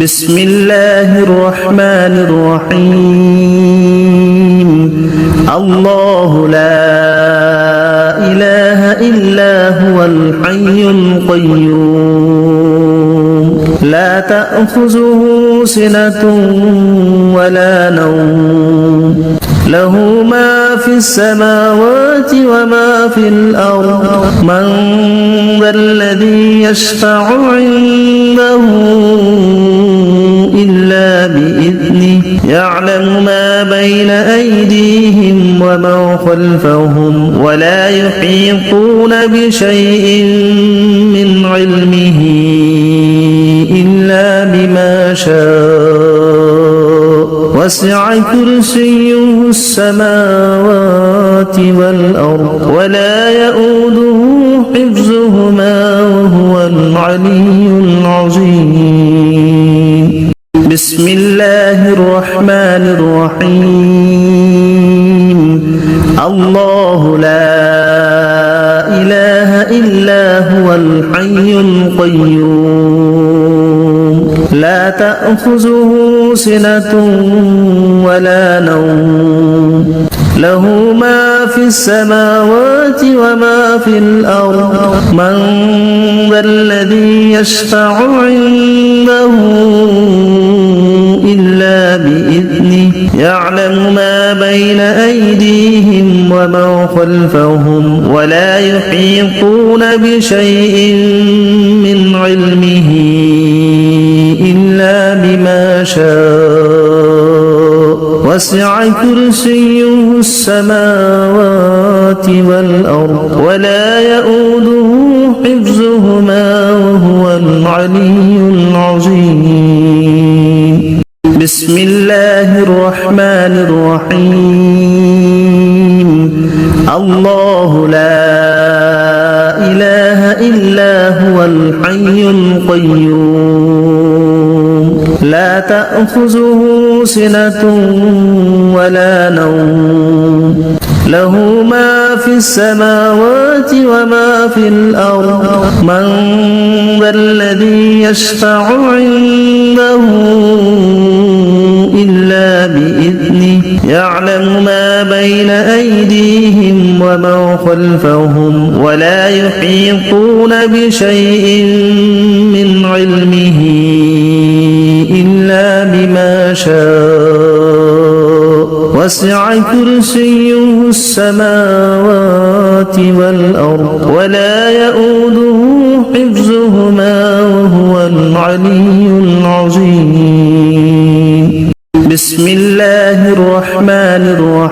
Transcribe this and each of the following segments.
بسم الله الرحمن الرحيم الله لا إله إلا هو الحي القيوم لا تأخذه سنة ولا نوم له ما في السماوات وما في الأرض من ذا الذي يشفع عنده إلا بإذنه يعلم ما بين أيديهم وما خلفهم ولا يحيطون بشيء من علمه إلا بما شاء وسع كرسيه السماوات والأرض ولا يؤوده حفظهما وهو العلي العظيم بسم الله الرحمن الرحيم الله لا إله إلا هو الحي القيوم لا تأخذه سنة ولا نوم له ما في السماوات وما في الأرض من ذا الذي يشفع عنده إلا بإذنه يعلم ما بين أيديهم وما خلفهم ولا يحيطون بشيء من علمه إلا بما شاء وسع كرسيه السماوات والأرض ولا يؤوده حفظهما وهو العلي العظيم بسم الله الرحمن الرحيم الله لا إله إلا هو الحي القيوم لا تأخذه سنة ولا نوم له ما في السماوات وما في الأرض من ذا الذي يشفع عنده إلا بإذنه يعلم ما بين أيديهم وما خلفهم ولا يحيطون بشيء من علمه إلا بما شاء وسع كرسيه السماوات والأرض ولا يؤوده حفظهما وهو العلي العظيم بسم الله الرحمن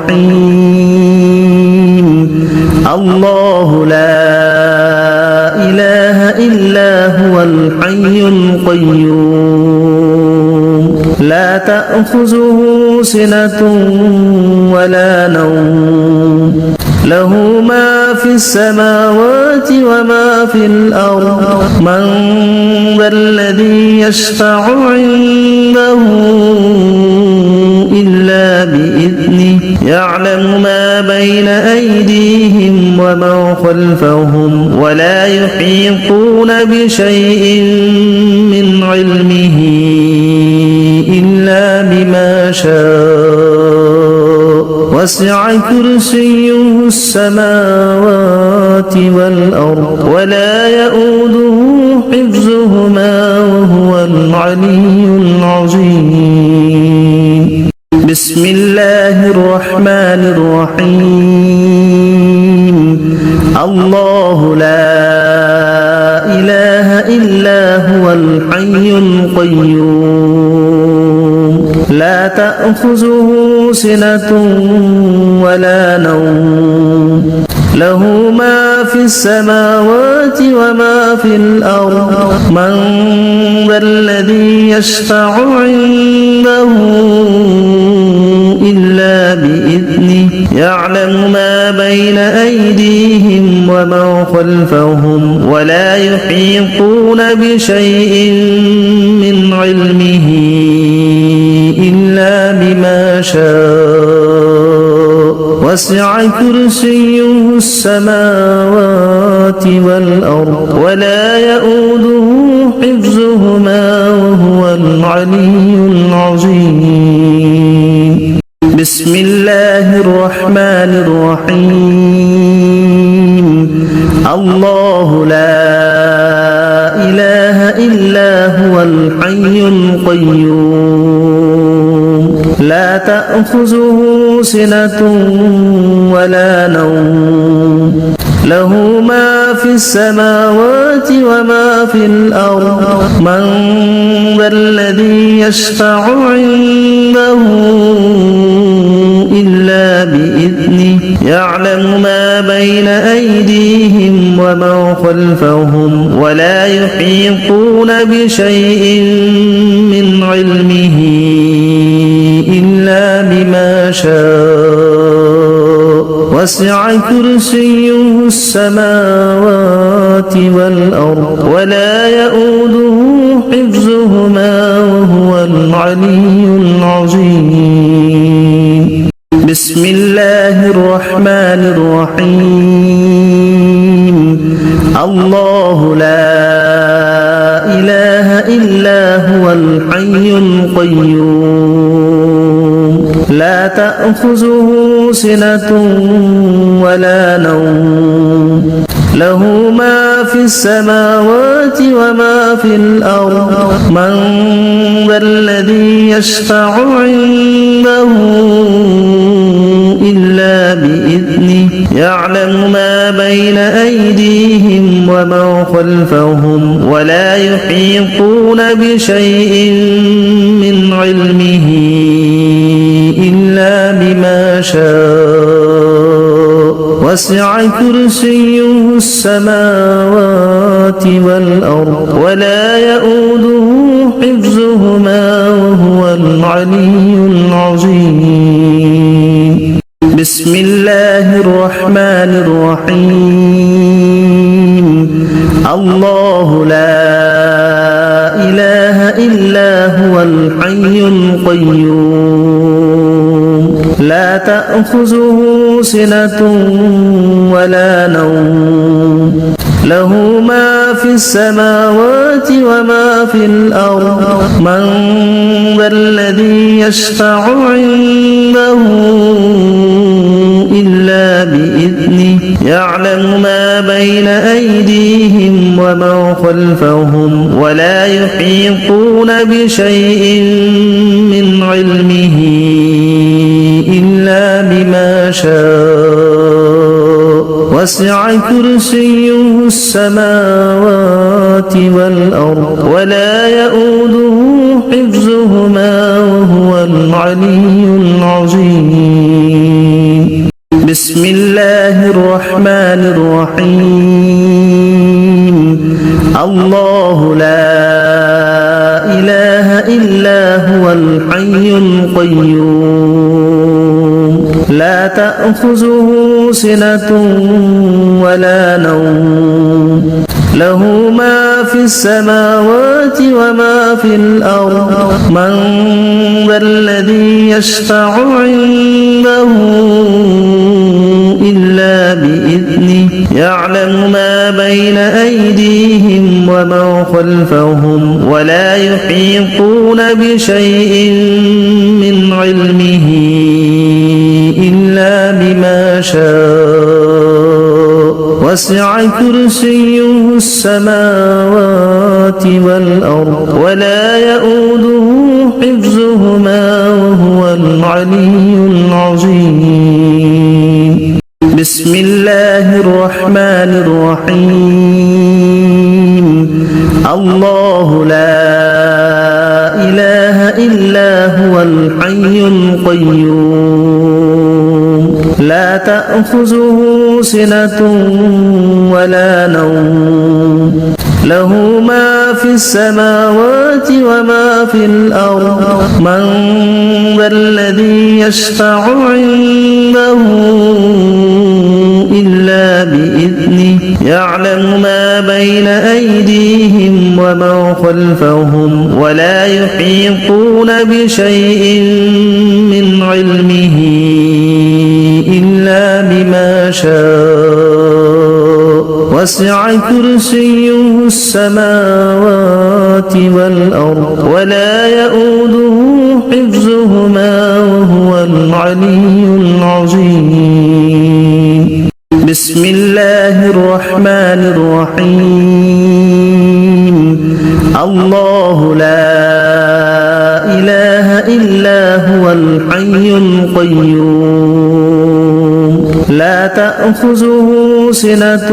الرحيم الله لا إله إلا هو الحي القيوم لا تأخذه سنة ولا نوم له ما في السماوات وما في الأرض من ذا الذي يشفع عنده إلا بإذنه يعلم ما بين أيديهم وما خلفهم ولا يحيطون بشيء من علمه إلا بما شاء وسع كرسيه السماوات والأرض ولا يؤوده حفظهما وهو العلي العظيم بسم الله الرحمن الرحيم الله لا إله إلا هو الحي القيوم لا تأخذه سنة ولا نوم له ما في السماوات وما في الأرض من ذا الذي يشفع عنده إلا بإذنه يعلم ما بين أيديهم وما خلفهم ولا يحيطون بشيء من علمه إلا بما شاء وسع كرسيه السماوات والأرض ولا يؤوده حفظهما وهو العلي العظيم. بسم الله الرحمن الرحيم. الله لا إله إلا هو الحي القيوم لا تأخذه سنة ولا نوم له ما في السماوات وما في الأرض من ذا الذي يشفع عنده إلا بإذنه يعلم ما بين أيديهم وما خلفهم ولا يحيطون بشيء من علمه إلا بما شاء وسع كرسيه السماوات والأرض ولا يؤوده حفظهما وهو العلي العظيم. بسم الله الرحمن الرحيم. الله لا إله إلا هو الحي القيوم لا تأخذه سنة ولا نوم له ما في السماوات وما في الأرض من ذا الذي يشفع عنده إلا بإذنه يعلم ما بين أيديهم وما خلفهم ولا يحيطون بشيء من علمه إلا بما شاء وسع كرسيه السماوات والأرض ولا يؤوده حفظهما وهو العلي العظيم. بسم الله الرحمن الرحيم. الله لا إله إلا هو الحي القيوم لا تأخذه سنة ولا نوم له ما في السماوات وما في الأرض من ذا الذي يشفع عنده إلا بإذنه يعلم ما بين أيديهم وما خلفهم ولا يحيطون بشيء من علمه إلا بما شاء وسع كرسيه السماوات والأرض ولا يؤوده حفظهما وهو العلي العظيم. بسم الله الرحمن الرحيم. الله لا إله إلا هو الحي القيوم لا تأخذه سنة ولا نوم له ما في السماوات وما في الأرض من ذا الذي يشفع عنده إلا بإذنه يعلم ما بين أيديهم وما خلفهم ولا يحيطون بشيء من علمه إلا بما شاء وسع كرسيه السماوات والأرض ولا يؤوده حفظهما وهو العلي العظيم. بسم الله الرحمن الرحيم. الله لا إله إلا هو الحي القيوم لا تأخذه سنة ولا نوم له ما في السماوات وما في الأرض من ذا الذي يشفع عنده إلا بإذنه يعلم ما بين أيديهم وما خلفهم ولا يحيطون بشيء من علمه إلا بما شاء وسع كرسيه السماوات والأرض ولا يؤوده حفظهما وهو العلي العظيم. بسم الله الرحمن الرحيم. الله لا إله إلا هو الحي القيوم لا تأخذه سنة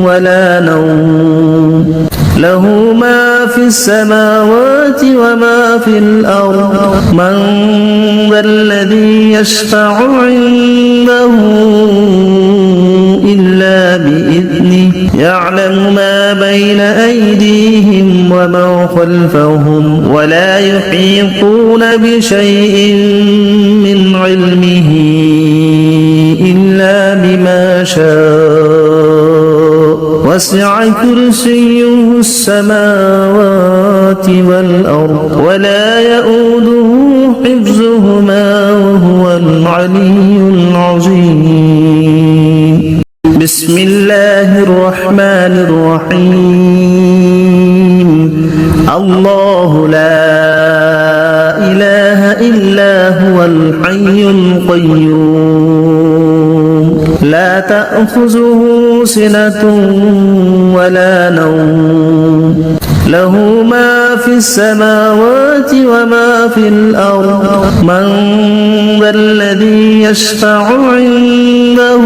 ولا نوم له ما في السماوات وما في الأرض من ذا الذي يشفع عنده إلا بإذنه يعلم ما بين أيديهم وما خلفهم ولا يحيطون بشيء من علمه إلا بما شاء وسع كرسيه السماوات والأرض ولا يؤوده حفظهما وهو العلي العظيم. بسم الله الرحمن الرحيم. الله لا إله إلا هو الحي القيوم لا تأخذه سنة ولا نوم له ما في السماوات وما في الأرض من ذا الذي يشفع عنده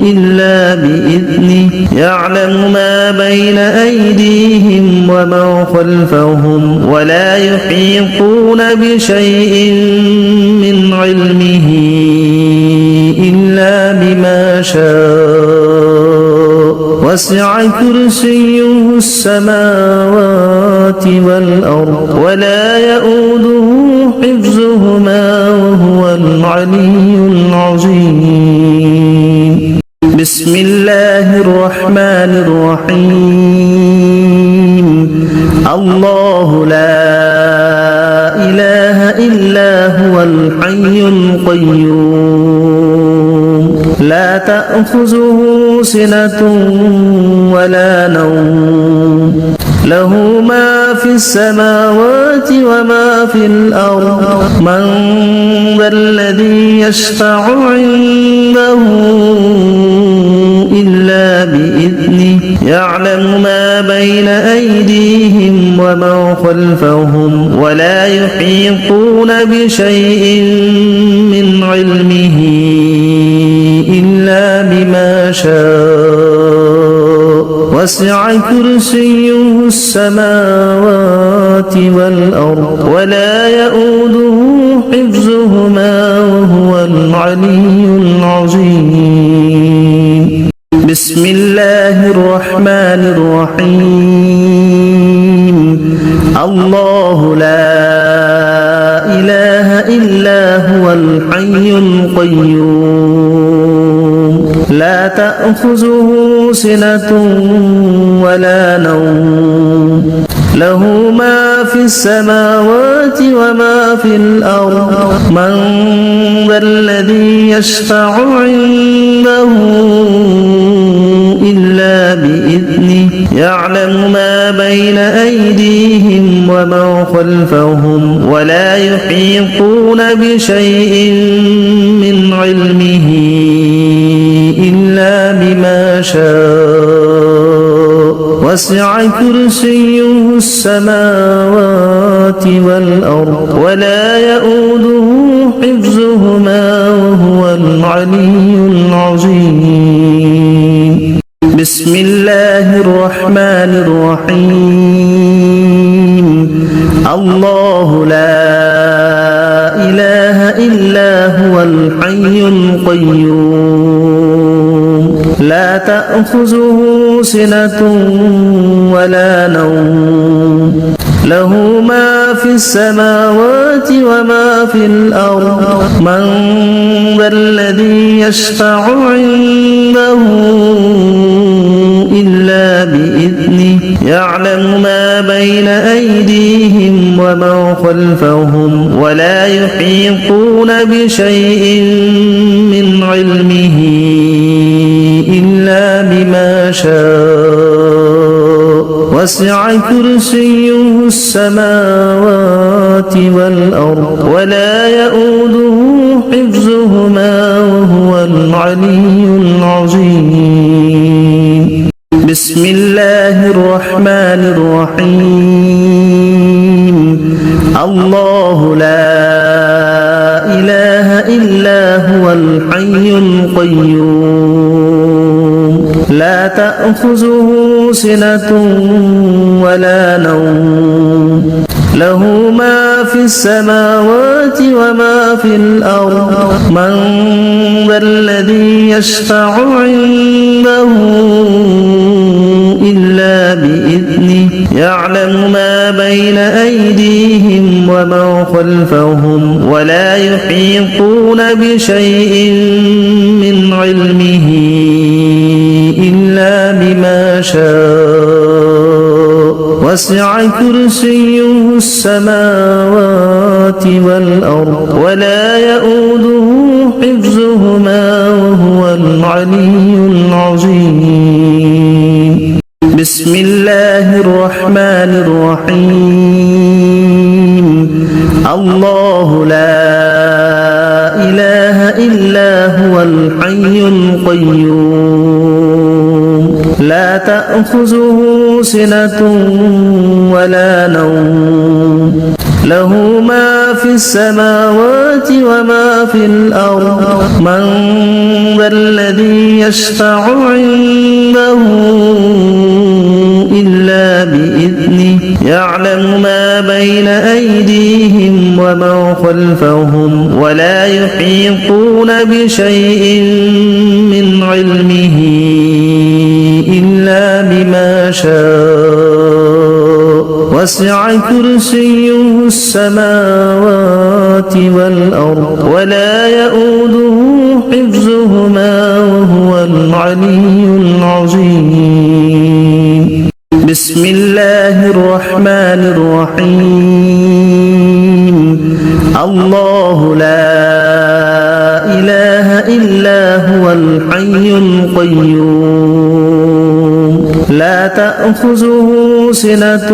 إلا بإذنه يعلم ما بين أيديهم وما خلفهم ولا يحيطون بشيء من علمه إلا بما شاء وسع كرسيه السماوات والأرض ولا يؤوده حفظهما وهو العلي العظيم. بسم الله الرحمن الرحيم. الله لا إله إلا هو الحي القيوم لا تأخذه سنة ولا نوم له ما في السماوات وما في الأرض من ذا الذي يشفع عنده إلا بإذنه يعلم ما بين أيديهم وما خلفهم ولا يحيطون بشيء من علمه إلا بما شاء وسع كرسيه السماوات والأرض ولا يؤوده حفظهما وهو العلي العظيم. بسم الله الرحمن الرحيم. الله لا إله إلا هو الحي القيوم لا تأخذه سنة ولا نوم له ما في السماوات وما في الأرض من ذا الذي يشفع عنده إلا بإذنه يعلم ما بين أيديهم وما خلفهم ولا يحيطون بشيء من علمه إلا بما شاء وسع كرسيه السماوات والأرض ولا يؤوده حفظهما وهو العلي العظيم. بسم الله الرحمن الرحيم. الله لا إله إلا هو الحي القيوم لا تأخذه سنة ولا نوم له ما في السماوات وما في الأرض من ذا الذي يشفع عنده إلا بإذنه يعلم ما بين أيديهم وما خلفهم ولا يحيطون بشيء من علمه إلا بما شاء وسع كرسيه السماوات والأرض ولا يؤوده حفظهما وهو العلي العظيم بسم الله الرحمن الرحيم الله لا إله إلا هو الحي القيوم لا تأخذه سنة ولا نوم له ما في السماوات وما في الأرض من ذا الذي يشفع عنده إلا بإذنه يعلم ما بين أيديهم وما خلفهم ولا يحيطون بشيء من علمه إلا بما شاء وسع كرسيه السماوات والأرض ولا يؤوده حفظهما وهو العلي العظيم بسم الله الرحمن الرحيم الله لا إله إلا هو الحي القيوم لا تأخذه سنة ولا نوم له ما في السماوات وما في الأرض من ذا الذي يشفع عنده إلا بإذنه يعلم ما بين أيديهم وما خلفهم ولا يحيطون بشيء من علمه إلا بما شاء وسع كرسيه السماوات والأرض ولا يؤوده حفظهما وهو العلي العظيم بسم الله الرحمن الرحيم الله لا إله إلا هو الحي القيوم لا تأخذه سنة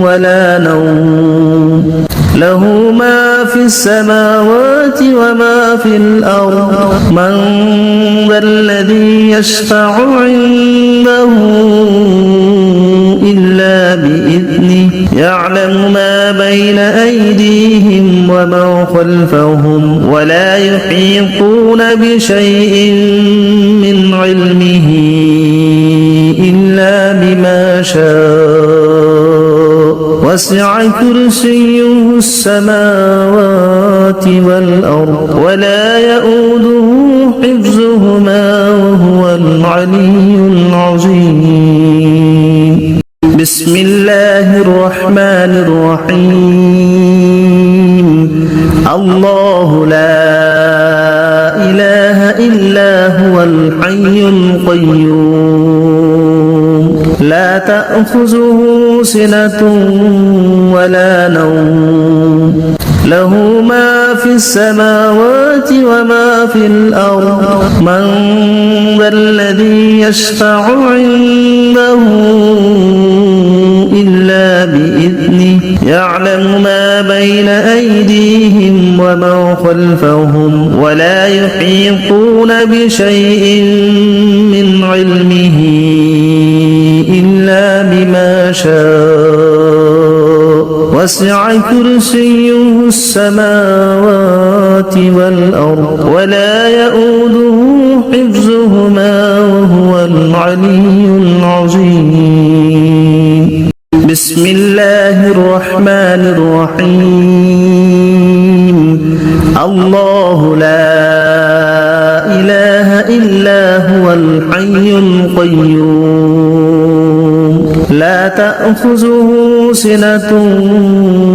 ولا نوم له ما في السماوات وما في الأرض من ذا الذي يشفع عنده إلا بإذنه يعلم ما بين أيديهم وما خلفهم ولا يحيطون بشيء من علمه إلا بما شاء وسع كرسيه السماوات والأرض ولا يؤوده حفظهما وهو العلي العظيم بسم الله الرحمن الرحيم الله لا إله إلا هو الحي القيوم لا تأخذه سنة ولا نوم له ما في السماوات وما في الأرض من ذا الذي يشفع عنده إلا بإذنه يعلم ما بين أيديهم وما خلفهم ولا يحيطون بشيء من علمه إلا بما شاء وسع كرسيه السماوات والأرض ولا يؤوده حفظهما وهو العلي العظيم بسم الله الرحمن الرحيم الله لا إله إلا هو الحي القيوم لا تأخذه سنة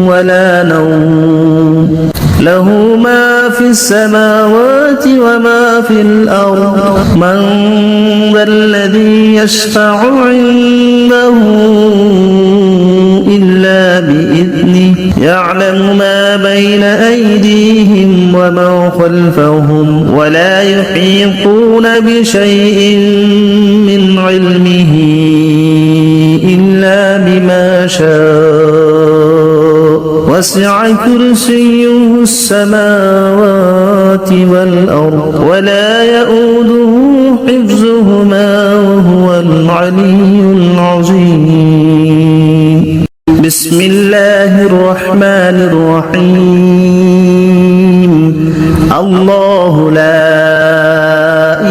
ولا نوم له ما في السماوات وما في الأرض من ذا الذي يشفع عنده إلا بإذنه يعلم ما بين أيديهم وما خلفهم ولا يحيطون بشيء من علمه إلا وسع كرسيه السماوات والأرض ولا يؤوده حفظهما وهو العلي العظيم بسم الله الرحمن الرحيم الله لا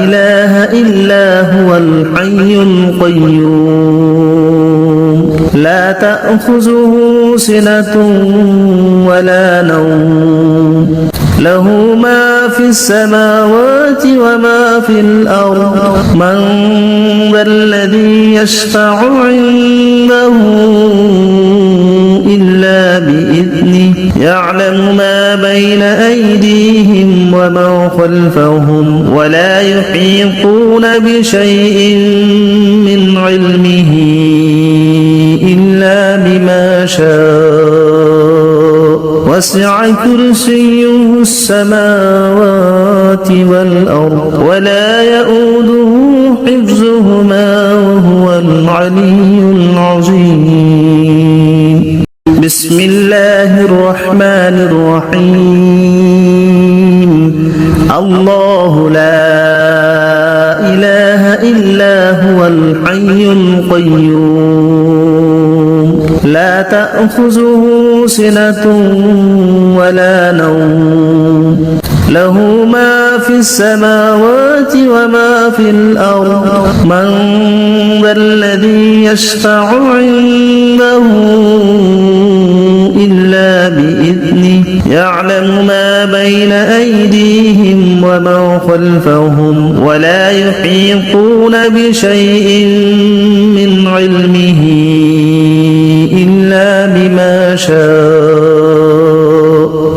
إله إلا هو الحي القيوم لا تأخذه سنة ولا نوم له ما في السماوات وما في الأرض من ذا الذي يشفع عنده إلا بإذنه يعلم ما بين أيديهم وما خلفهم ولا يحيطون بشيء من علمه إلا بما شاء وسع كرسيه السماوات والأرض ولا يؤوده حفظهما وهو العلي العظيم بسم الله الرحمن الرحيم الله لا إله إلا هو الحي القيوم لا تأخذه سنة ولا نوم له ما في السماوات وما في الأرض من ذا الذي يشفع عنده إلا بإذنه يعلم ما بين أيديهم وما خلفهم ولا يحيطون بشيء من علمه إلا بما شاء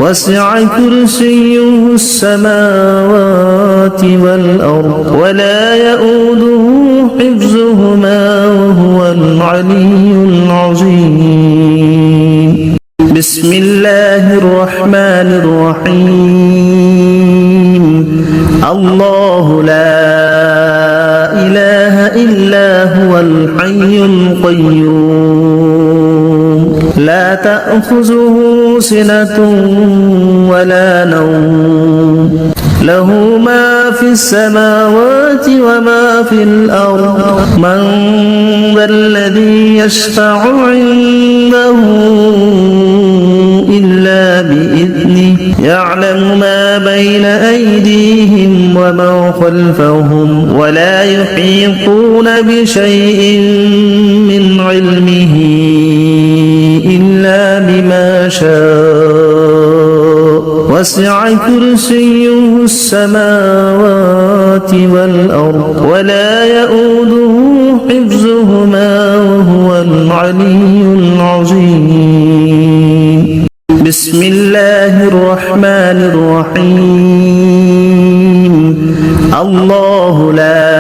وسع كرسيه السماوات والأرض ولا يؤوده حفظهما وهو العلي العظيم بسم الله الرحمن الرحيم الله لا إله إلا هو الحي القيوم لا تأخذه سنة ولا نوم له ما في السماوات وما في الأرض من ذا الذي يشفع عنده إلا بإذنه يعلم ما بين أيديهم وما خلفهم ولا يحيطون بشيء من علمه إلا بما شاء وسع كرسيه السماوات والأرض ولا يؤوده حفظهما وهو العلي العظيم بسم الله الرحمن الرحيم الله لا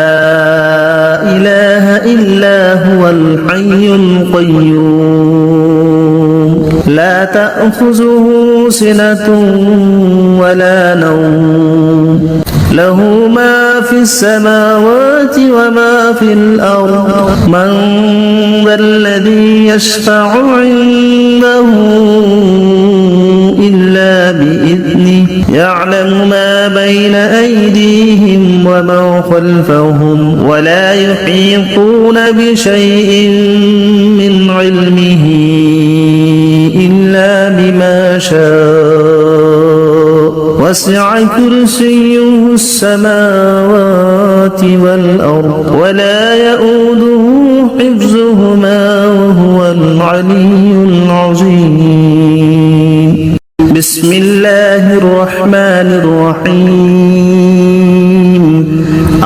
إله إلا هو الحي القيوم لا تأخذه سنة ولا نوم له ما في السماوات وما في الأرض من ذا الذي يشفع عنده إلا بإذنه يعلم ما بين أيديهم وما خلفهم ولا يحيطون بشيء من علمه إلا بما شاء وسع كرسيه السماوات والأرض ولا يؤوده حفظهما وهو العلي العظيم بسم الله الرحمن الرحيم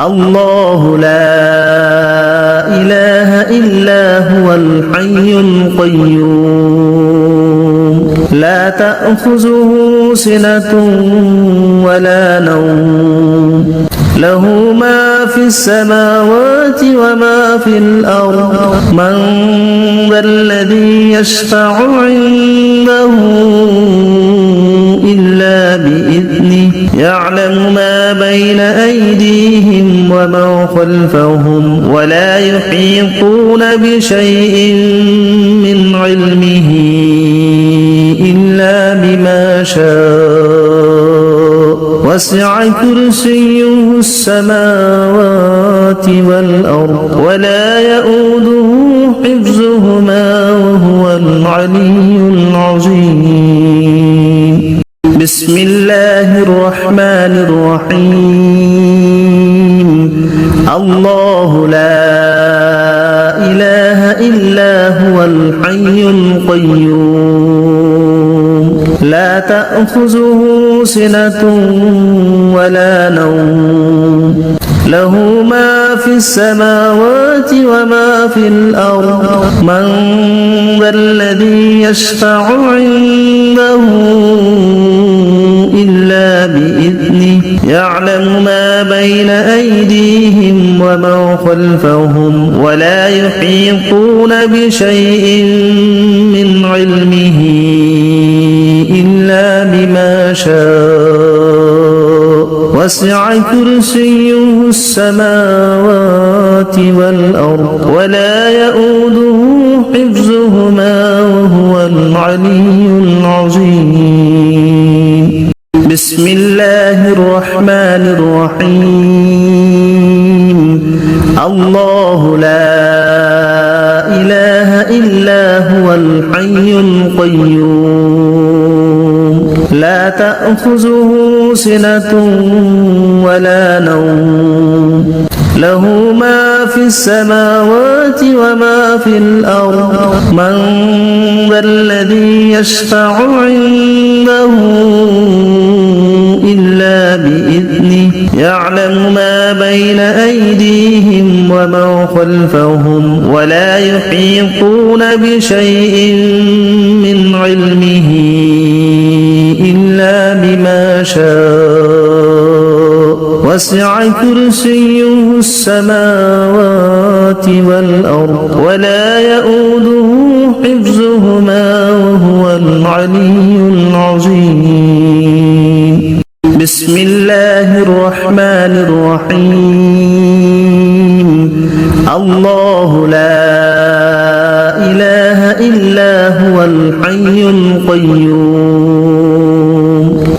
الله لا إله إلا هو الحي القيوم لا تأخذه سنة ولا نوم له ما في السماوات وما في الأرض من ذا الذي يشفع عنده إلا بإذنه يعلم ما بين أيديهم وما خلفهم ولا يحيطون بشيء من علمه إلا وسع كرسيه السماوات والأرض ولا يؤوده حفظهما وهو العلي العظيم بسم الله الرحمن الرحيم الله لا إله إلا هو الحي القيوم لا تأخذه سنة ولا نوم له ما في السماوات وما في الأرض من ذا الذي يشفع عنده إلا بإذنه يعلم ما بين أيديهم وما خلفهم ولا يحيطون بشيء من علمه إلا بما شاء وسع كرسيه السماوات والأرض ولا يؤوده حفظهما وهو العلي العظيم بسم الله الرحمن الرحيم الله لا إله إلا هو الحي القيوم لا تأخذه سنة ولا نوم له ما في السماوات وما في الأرض من ذا الذي يشفع عنده إلا بإذنه يعلم ما بين أيديهم وما خلفهم ولا يحيطون بشيء من علمه إلا بما شاء وسع كرسيه السماوات والأرض ولا يؤوده حفظهما وهو العلي العظيم بسم الله الرحمن الرحيم الله لا إله إلا هو الحي القيوم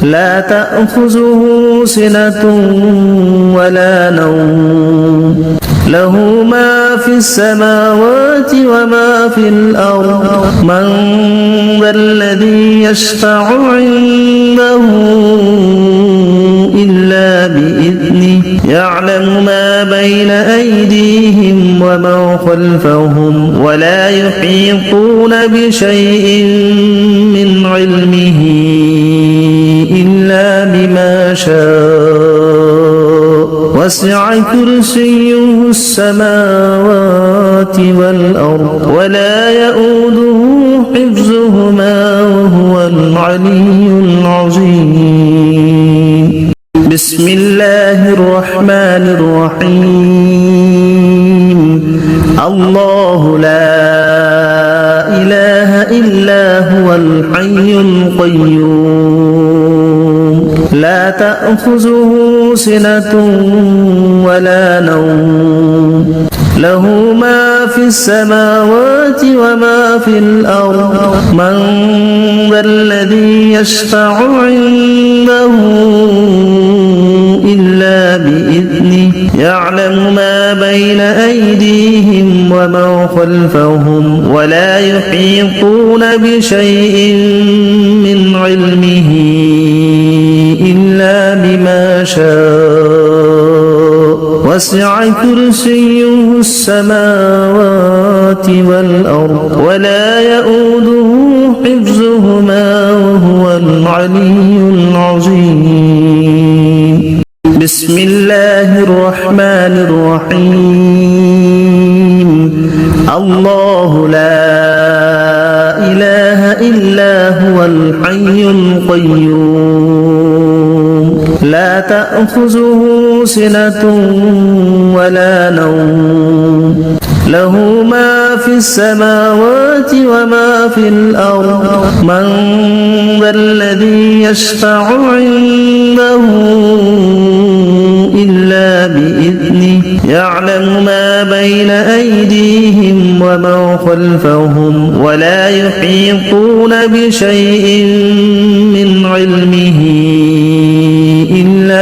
لا تأخذه سنة ولا نوم له ما في السماوات وما في الأرض من ذا الذي يشفع عنده إلا بإذنه يعلم ما بين أيديهم وما خلفهم ولا يحيطون بشيء من علمه إلا بما شاء وسع كرسيه السماوات والأرض ولا يؤوده حفظهما وهو العلي العظيم بسم الله الرحمن الرحيم الله لا إله إلا هو الحي القيوم لا تأخذه سنة ولا نوم له ما في السماوات وما في الأرض من ذا الذي يشفع عنده إلا بإذنه يعلم ما بين أيديهم وما خلفهم ولا يحيطون بشيء من علمه إلا بما شاء وسع كرسيه السماوات والأرض ولا يؤوده حفظهما وهو العلي العظيم بسم الله الرحمن الرحيم الله لا إله إلا هو الحي القيوم لا تأخذه سنة ولا نوم له ما في السماوات وما في الأرض من ذا الذي يشفع عنده إلا بإذنه يعلم ما بين أيديهم وما خلفهم ولا يحيطون بشيء من علمه إلا بما شاء وسع كرسيه السماوات والأرض ولا يؤوده حفظهما وهو العلي العظيم بسم الله الرحمن الرحيم الله لا إله إلا هو الحي القيوم لا تأخذه سنة ولا نوم له ما في السماوات وما في الأرض من ذا الذي يشفع عنده إلا بإذنه يعلم ما بين أيديهم وما خلفهم ولا يحيطون بشيء من علمه إلا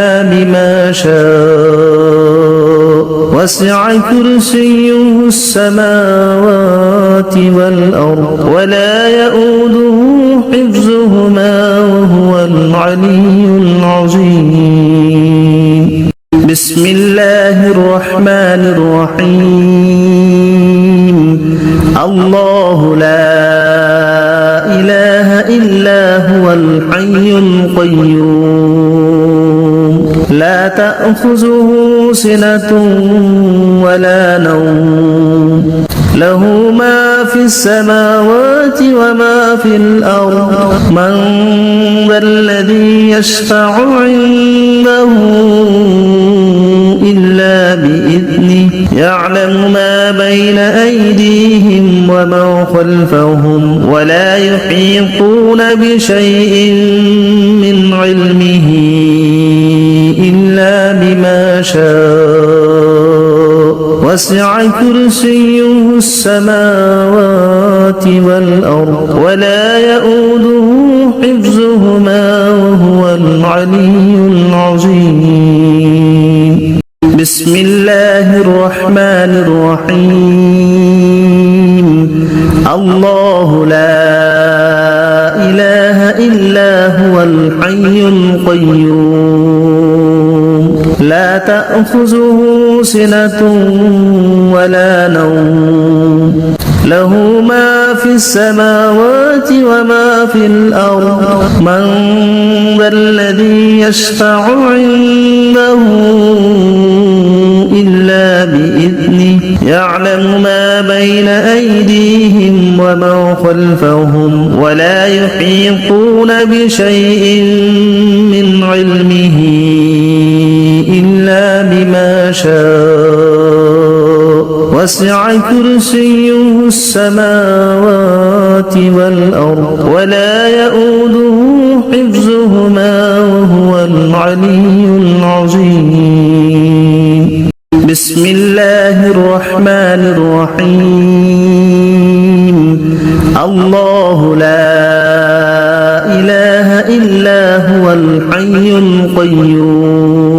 شاء وسع كرسيه السماوات والأرض ولا يؤوده حفظهما وهو العلي العظيم بسم الله الرحمن الرحيم الله لا إله إلا هو الحي القيوم لا تأخذه سنة ولا نوم له ما في السماوات وما في الأرض من ذا الذي يشفع عنده إلا بإذنه يعلم ما بين أيديهم وما خلفهم ولا يحيطون بشيء من علمه إلا بما شاء وسع كرسيه السماوات والأرض ولا يؤوده حفظهما وهو العلي العظيم بسم الله الرحمن الرحيم الله لا إله إلا هو الحي القيوم لا تأخذه سنة ولا نوم له ما في السماوات وما في الأرض من ذا الذي يشفع عنده إلا بإذنه يعلم ما بين أيديهم وما خلفهم ولا يحيطون بشيء من علمه إلا بما شاء وسع كرسيه السماوات والأرض ولا يؤوده حفظهما وهو العلي العظيم بسم الله الرحمن الرحيم الله لا إله إلا هو الحي القيوم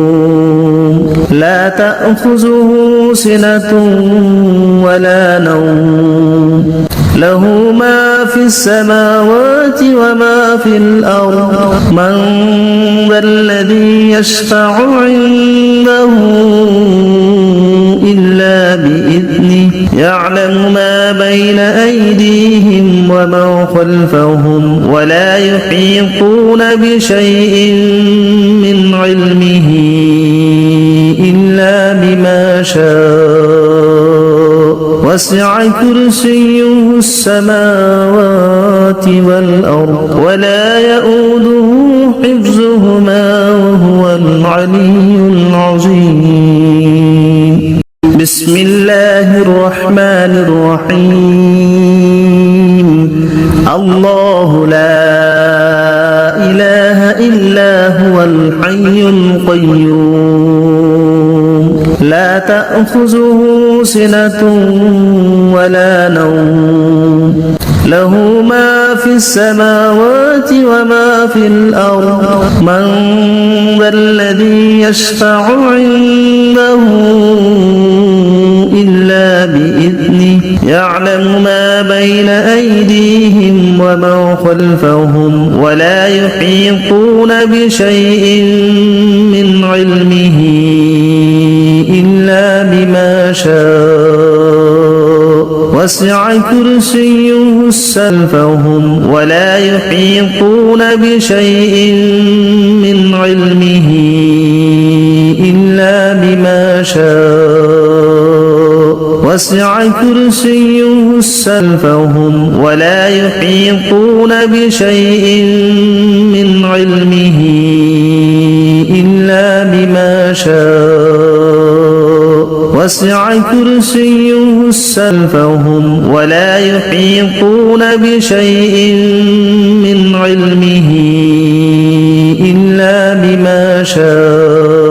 لا تأخذه سنة ولا نوم له ما في السماوات وما في الأرض من ذا الذي يشفع عنده إلا بإذنه يعلم ما بين أيديهم وما خلفهم ولا يحيطون بشيء من علمه إلا بما شاء وسع كرسيه السماوات والأرض ولا يؤوده حفظهما وهو العلي العظيم بسم الله الرحمن الرحيم الله لا إله إلا هو الحي القيوم لا تأخذه سنة ولا نوم له ما في السماوات وما في الأرض من ذا الذي يشفع عنده إلا بإذنه يعلم ما بين أيديهم وما خلفهم ولا يحيطون بشيء من علمه إلا بما شاء وسع كرسيه السماوات ولا يحيطون بشيء من علمه إلا بما شاء وسع كرسيه السماوات ولا يحيطون بشيء من علمه إلا بما شاء وسع كرسيه السماوات ولا يحيطون بشيء من علمه إلا بما شاء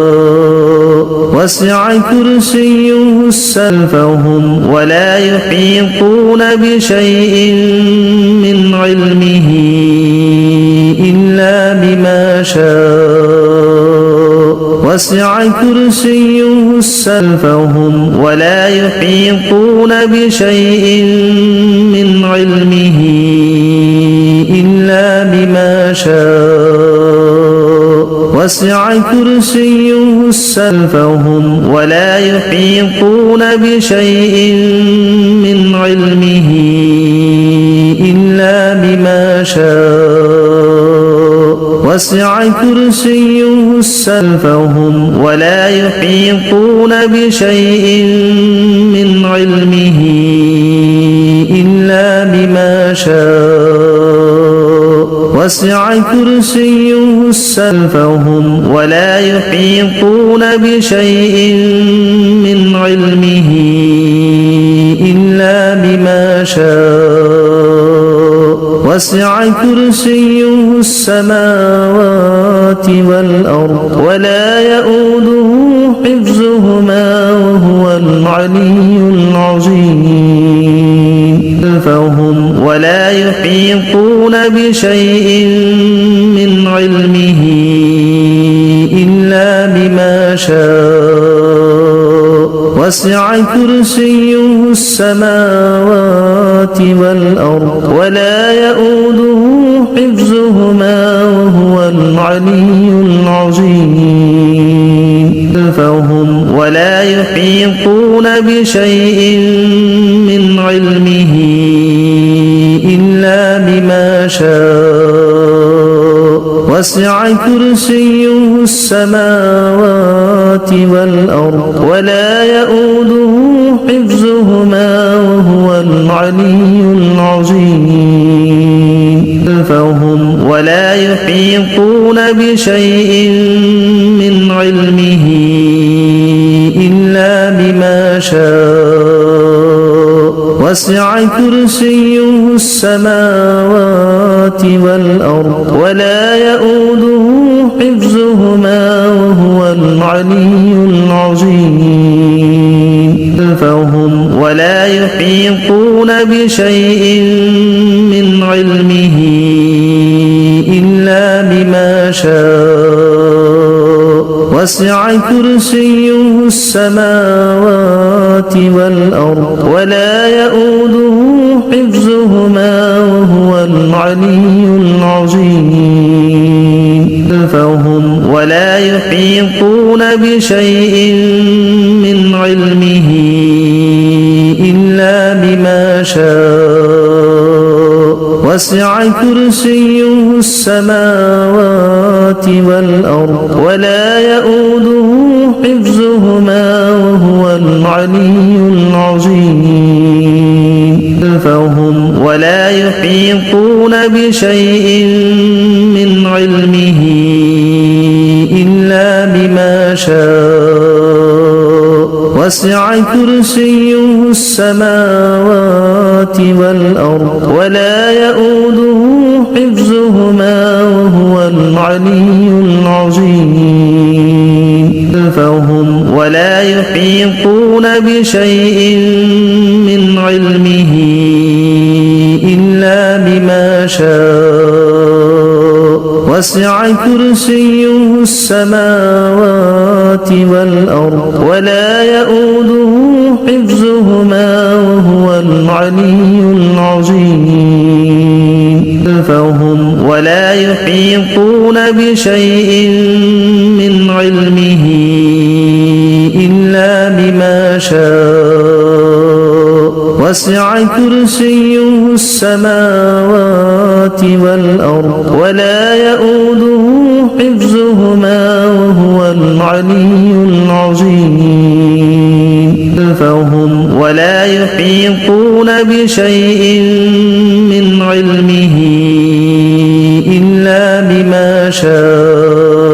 وسع كرسيه السماوات ولا يحيطون بشيء من علمه إلا بما شاء وسع كرسيه السماوات ولا يحيطون بشيء من علمه إلا بما شاء وسع كرسيه السماوات ولا يحيطون بشيء من علمه إلا بما شاء وسع كرسيه السماوات ولا يحيطون بشيء من علمه إلا بما شاء وسع كرسيه السماوات ولا يحيطون بشيء من علمه إلا بما شاء وسع كرسيه السماوات والأرض ولا يؤوده حفظهما وهو العلي العظيم ولا يحيطون بشيء من علمه إلا بما شاء وسع كرسيه السماوات والأرض ولا يؤوده حفظهما وهو العلي العظيم ولا يحيطون بشيء من علمه إلا بما شاء وسع كرسيه السماوات والأرض ولا يؤوده حفظهما وهو العلي العظيم ولا يحيطون بشيء من علمه إلا بما شاء وسع كرسيه السماوات والأرض ولا يؤوده حفظهما وهو العلي العظيم ولا يحيطون بشيء من علمه إلا بما شاء وسع كرسيه السماوات والأرض ولا يؤوده حفظهما وهو العلي العظيم ولا يحيطون بشيء من علمه إلا بما شاء وسع كرسيه السماوات والأرض ولا يؤوده حفظهما وهو العلي العظيم ولا يحيطون بشيء من علمه إلا بما شاء وسع كرسيه السماوات والأرض ولا يؤوده حفظهما وهو العلي العظيم ولا يحيطون بشيء من علمه إلا بما شاء وسع كرسيه السماوات والأرض ولا يؤوده حفظهما وهو العلي العظيم ولا يحيطون بشيء من علمه إلا بما شاء وسع كرسيه السماوات والأرض ولا يؤوده حفظهما وهو العلي العظيم ولا يحيطون بشيء من علمه إلا بما شاء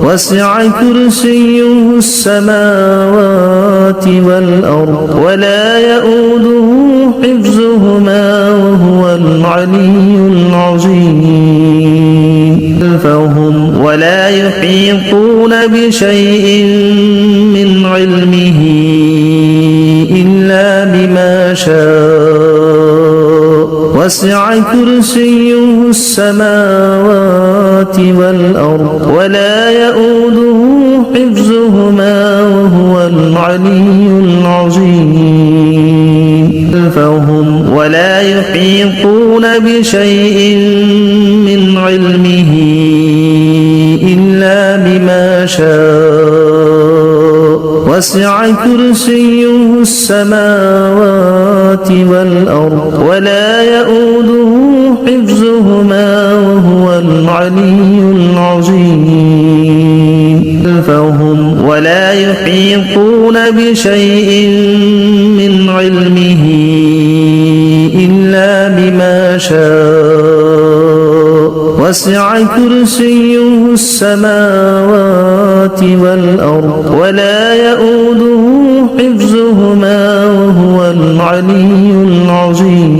وسع كرسيه السماوات والأرض ولا يؤوده حفظهما وهو العلي العظيم ولا يحيطون بشيء من علمه إلا بما شاء وسع كرسيه السماوات والأرض ولا يؤوده حفظهما وهو العلي العظيم فهم ولا يحيطون بشيء من علمه إلا بما شاء وسع كرسيه السماوات والأرض ولا يؤوده حفظهما وهو العلي العظيم فهم ولا يحيطون بشيء من علمه إلا بما شاء وسع كرسيه السماوات والأرض ولا يؤوده حفظهما وهو العلي العظيم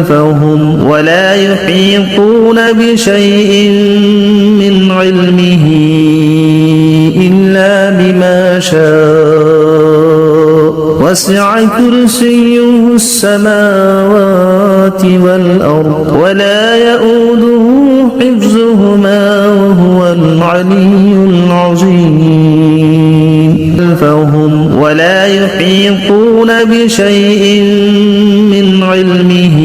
فهم ولا يحيطون بشيء من علمه إلا بما شاء وسع كرسيه السماوات والأرض ولا يؤوده حفظهما وهو العلي العظيم فهم ولا يحيطون بشيء من علمه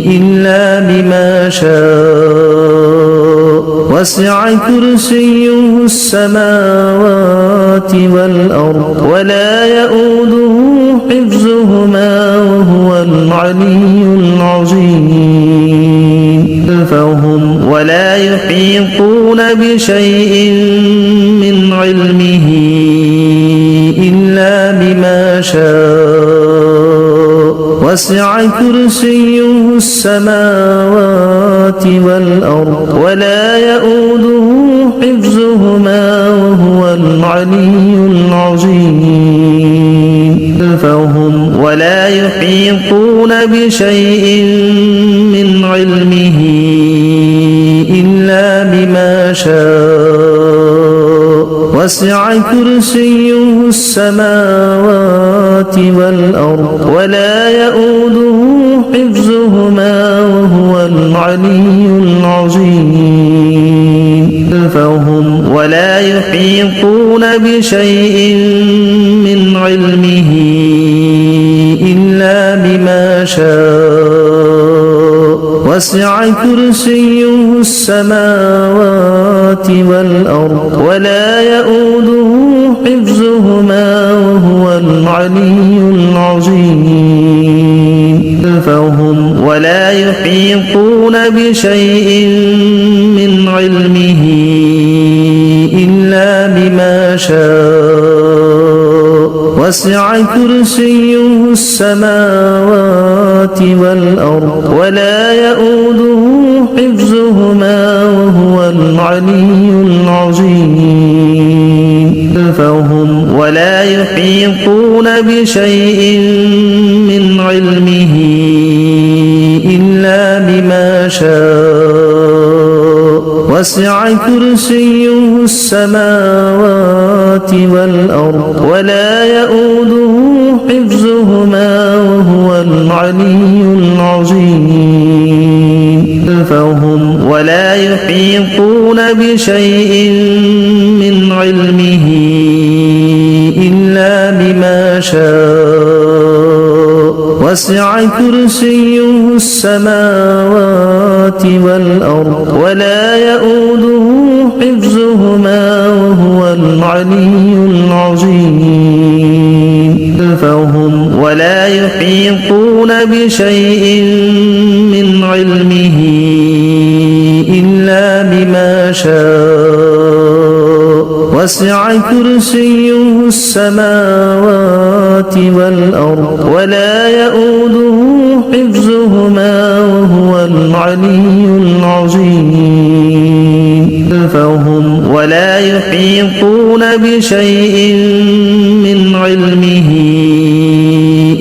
إلا بما شاء وسع كرسيه السماوات والأرض ولا يؤوده حفظهما وهو العلي العظيم فهم ولا يحيطون بشيء من علمه إلا بما شاء وسع كرسيه السماوات والأرض ولا يؤوده حفظهما وهو العلي العظيم فهم ولا يحيطون بشيء من علمه إلا بما شاء وسع كرسيه السماوات والأرض ولا يؤوده حفظهما وهو العلي العظيم فهم ولا يحيطون بشيء من علمه إلا بما شاء وسع كرسيه السماوات والأرض ولا يؤوده حفظهما وهو العلي العظيم فهم ولا يحيطون بشيء من علمه إلا بما شاء وسع كرسيه السماوات والأرض ولا يؤوده حفظهما وهو العلي العظيم فهم ولا يحيطون بشيء من علمه إلا بما شاء وسع كرسيه السماوات والأرض ولا يؤوده حفظهما وهو العلي العظيم فهم ولا يحيطون بشيء من علمه إلا بما شاء وسع كرسيه السماوات والأرض ولا يؤوده حفظهما وهو العلي العظيم فهم ولا يحيطون بشيء من علمه إلا بما شاء وسع كرسيه السماوات والأرض ولا يؤوده حفظهما وهو العلي العظيم فهم ولا يحيطون بشيء من علمه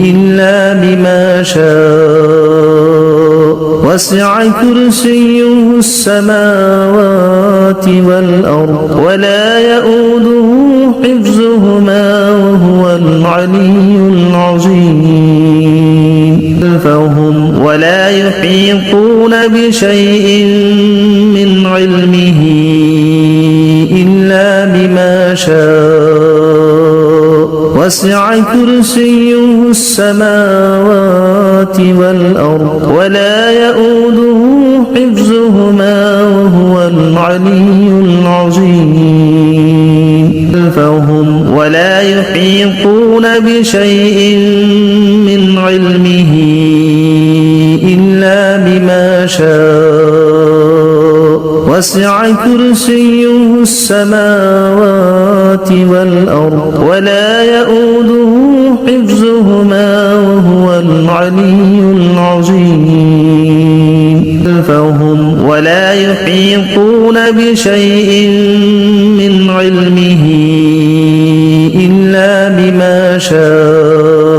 إلا بما شاء وسع كرسيه السماوات والأرض ولا يؤوده حفظهما وهو العلي العظيم فهم ولا يحيطون بشيء من علمه إلا بما شاء وسع كرسيه السماوات والأرض ولا يؤوده حفظهما وهو العلي العظيم فهم ولا يحيطون بشيء من علمه إلا بما شاء وسع كرسيه السماوات والأرض ولا يؤوده حفظهما وهو العلي العظيم فهم ولا يحيطون بشيء من علمه إلا بما شاء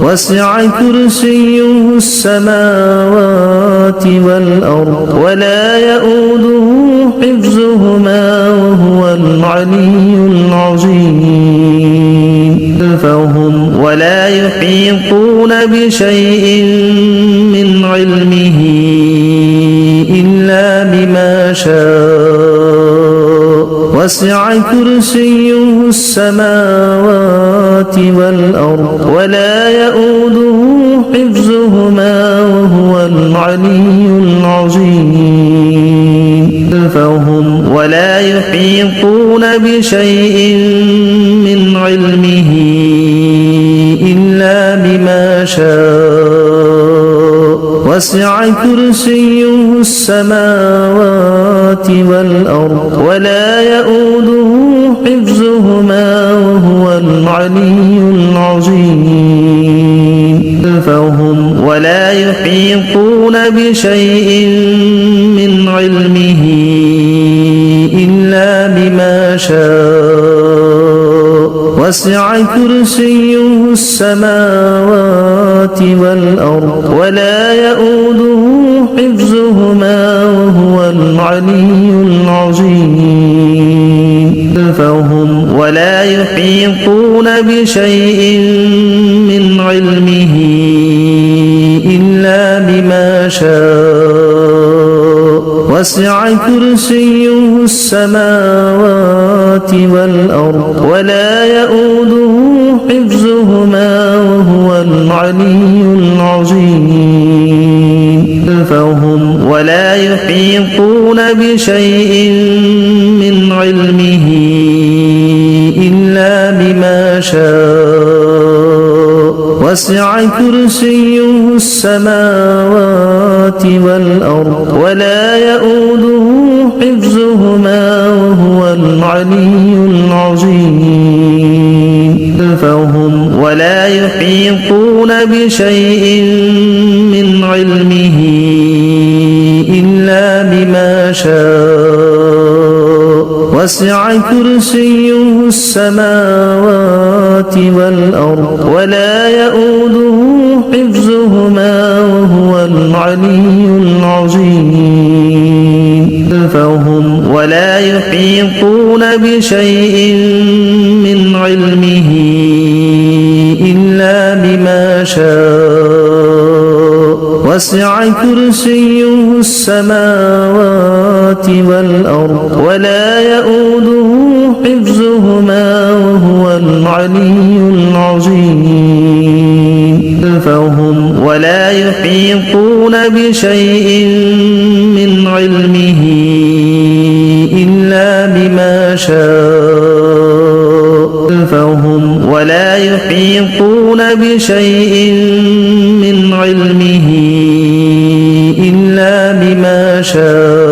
وسع كرسيه السماوات والأرض ولا يؤوده حفظهما وهو العلي العظيم فهم ولا يحيطون بشيء من علمه إلا بما شاء وسع كرسيه السماوات والأرض ولا يؤوده حفظهما وهو العلي العظيم فهم ولا يحيطون بشيء من علمه إلا بما شاء وسع كرسيه السماوات والأرض ولا يؤوده حفظهما وهو العلي العظيم فهم ولا يحيطون بشيء من علمه إلا بما شاء وسع كرسيه السماوات والأرض ولا يؤوده حفظهما وهو العلي العظيم فهم ولا يحيطون بشيء من علمه إلا بما شاء وسع كرسيه السماوات والأرض ولا يؤوده حفظهما وهو العلي العظيم فهم ولا يحيطون بشيء من علمه إلا بما شاء وسع كرسيه السماوات والأرض ولا يؤوده حفظهما وهو العلي العظيم فهم ولا يحيطون بشيء من علمه إلا بما شاء وسع كرسيه السماوات والأرض ولا يؤوده حفظهما وهو العلي العظيم فهم ولا يحيطون بشيء من علمه إلا بما شاء وسع كرسيه السماوات والأرض ولا يؤوده حفظهما وهو العلي العظيم فهم ولا يحيطون بشيء من علمه إلا بما شاء فهم ولا يحيطون بشيء من علمه إلا بما شاء